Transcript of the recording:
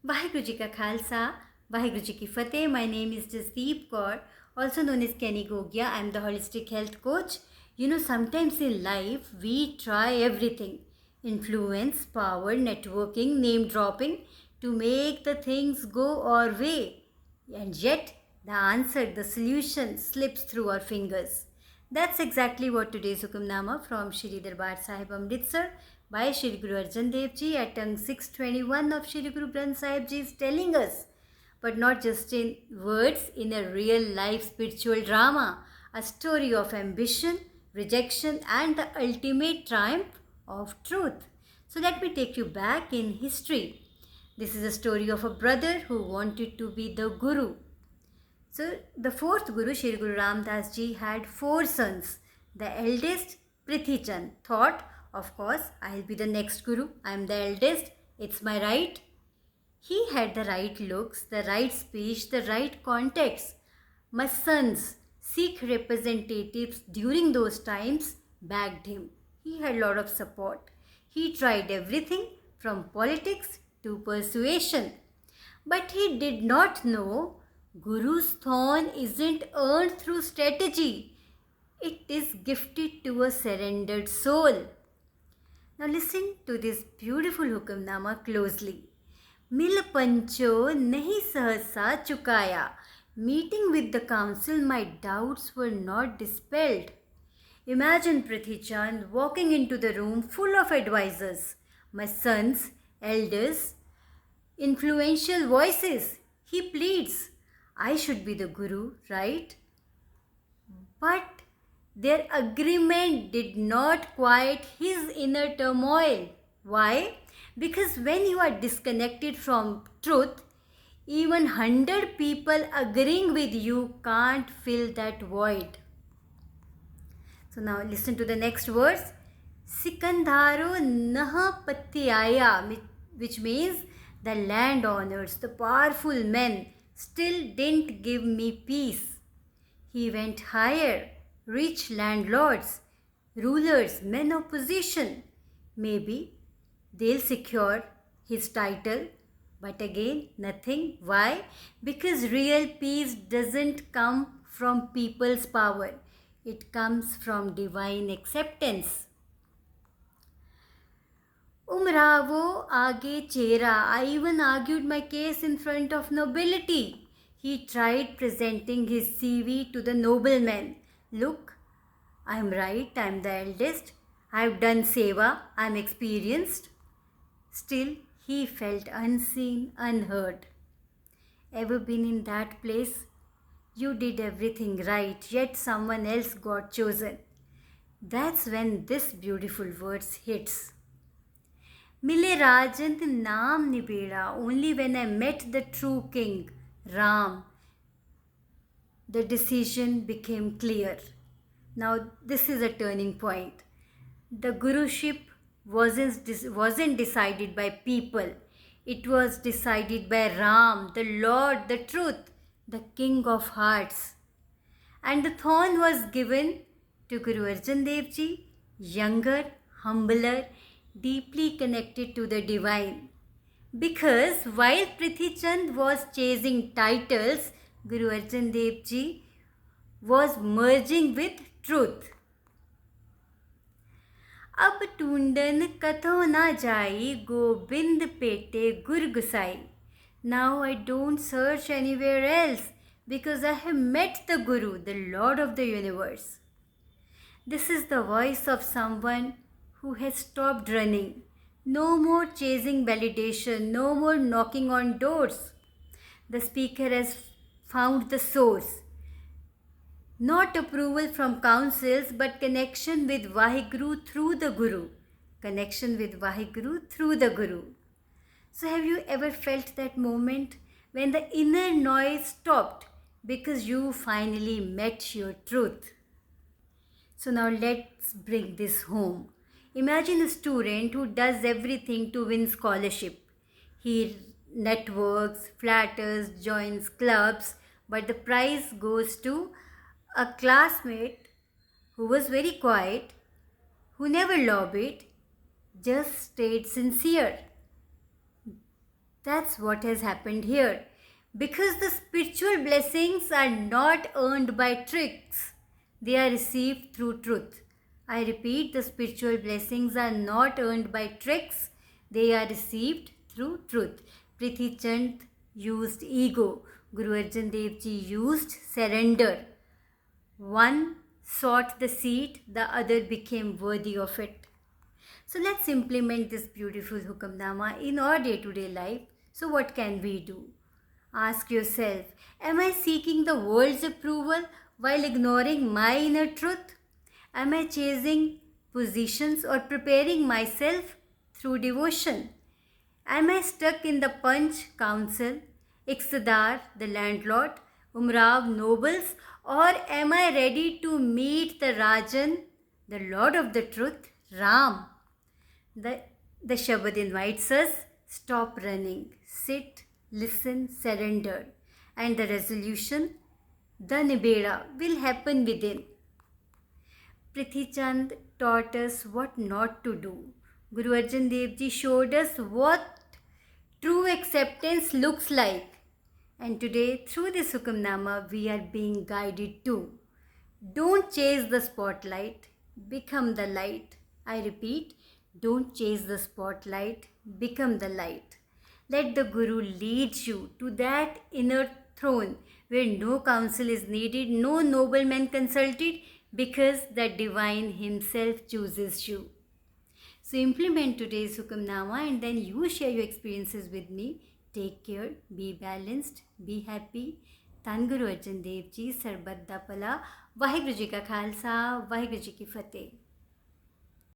वाहिगुरु जी का खालसा, वाहिगुरु जी की फतेह. My name is Jasdeep Kaur, also known as Kenny Gogia. I am the holistic health coach. Sometimes in life we try everything: influence, power, networking, name dropping to make the things go our way. And yet, the answer, the solution slips through our fingers. That's exactly what today's Hukamnama from Shri Darbar Sahib Amritsar by Shri Guru Arjan Dev Ji at tongue 621 of Shri Guru Granth Sahib Ji is telling us, but not just in words, in a real life spiritual drama, a story of ambition, rejection, and the ultimate triumph of truth. So let me take you back in history. This is a story of a brother who wanted to be the Guru. So the fourth Guru, Shri Guru Ram Das Ji, had four sons. The eldest, Prithi Chand, thought, of course, I'll be the next Guru. I'm the eldest. It's my right. He had the right looks, the right speech, the right context. My sons, Sikh representatives during those times, backed him. He had a lot of support. He tried everything from politics to persuasion. But he did not know Guru's thorn isn't earned through strategy. It is gifted to a surrendered soul. Now listen to this beautiful Hukamnama closely. Mil pancho nahi sahasa chukaya. Meeting with the council, my doubts were not dispelled. Imagine Prithi Chand walking into the room full of advisors, my sons, elders, influential voices. He pleads, I should be the Guru, right? But their agreement did not quiet his inner turmoil. Why? Because when you are disconnected from truth, even 100 people agreeing with you can't fill that void. So now listen to the next verse. Sikandharo naha patyaya, which means the landowners, the powerful men, still didn't give me peace. He went higher, rich landlords, rulers, men of position. Maybe they'll secure his title, but again, nothing. Why? Because real peace doesn't come from people's power, it comes from divine acceptance. Umravo age chera. I even argued my case in front of nobility. He tried presenting his CV to the noblemen. Look, I'm right, I'm the eldest. I've done seva, I'm experienced. Still, he felt unseen, unheard. Ever been in that place? You did everything right, yet someone else got chosen. That's when this beautiful verse hits. Mile Rajant Naam Nibera. Only when I met the true king, Ram, the decision became clear. Now, this is a turning point. The Guruship wasn't decided by people, it was decided by Ram, the Lord, the truth, the King of hearts. And the thorn was given to Guru Arjan Dev Ji, younger, humbler, deeply connected to the divine. Because while Prithi Chand was chasing titles, Guru Arjan Dev Ji was merging with truth. अब टूंडन कथो ना जाई गोबिंद पेटे गुर गुसाई. Now I don't search anywhere else because I have met the Guru, the Lord of the universe. This is the voice of someone who has stopped running. No more chasing validation, no more knocking on doors. The speaker has found the source. Not approval from councils, but connection with Vaheguru through the Guru. Connection with Vaheguru through the Guru. So have you ever felt that moment when the inner noise stopped because you finally met your truth? So now let's bring this home. Imagine a student who does everything to win scholarship. He networks, flatters, joins clubs, but the prize goes to a classmate who was very quiet, who never lobbied, just stayed sincere. That's what has happened here. Because the spiritual blessings are not earned by tricks, they are received through truth. I repeat, the spiritual blessings are not earned by tricks, they are received through truth. Prithi Chand used ego, Guru Arjan Dev Ji used surrender. One sought the seat, the other became worthy of it. So let's implement this beautiful Hukamnama in our day-to-day life. So what can we do? Ask yourself, am I seeking the world's approval while ignoring my inner truth? Am I chasing positions or preparing myself through devotion? Am I stuck in the Panch Council, Iqtidar, the landlord, Umrav nobles, or am I ready to meet the Rajan, the Lord of the Truth, Ram? The Shabad invites us, stop running, sit, listen, surrender. And the resolution, the Nibeda, will happen within. Prithi Chand taught us what not to do. Guru Arjan Dev Ji showed us what true acceptance looks like. And today, through this Hukamnama, we are being guided too. Don't chase the spotlight, become the light. I repeat, don't chase the spotlight, become the light. Let the Guru lead you to that inner throne where no counsel is needed, no nobleman consulted, because the divine himself chooses you. So implement today's Hukamnama and then you share your experiences with me. Take care, be balanced, be happy. ਧੰਨ ਗੁਰੂ ਅਰਜਨ ਦੇਵ ਜੀ ਸਰਬੱਤ ਦਾ ਭਲਾ। ਵਾਹਿਗੁਰੂ ਜੀ ਕਾ ਖਾਲਸਾ, ਵਾਹਿਗੁਰੂ ਜੀ ਕੀ ਫਤਿਹ।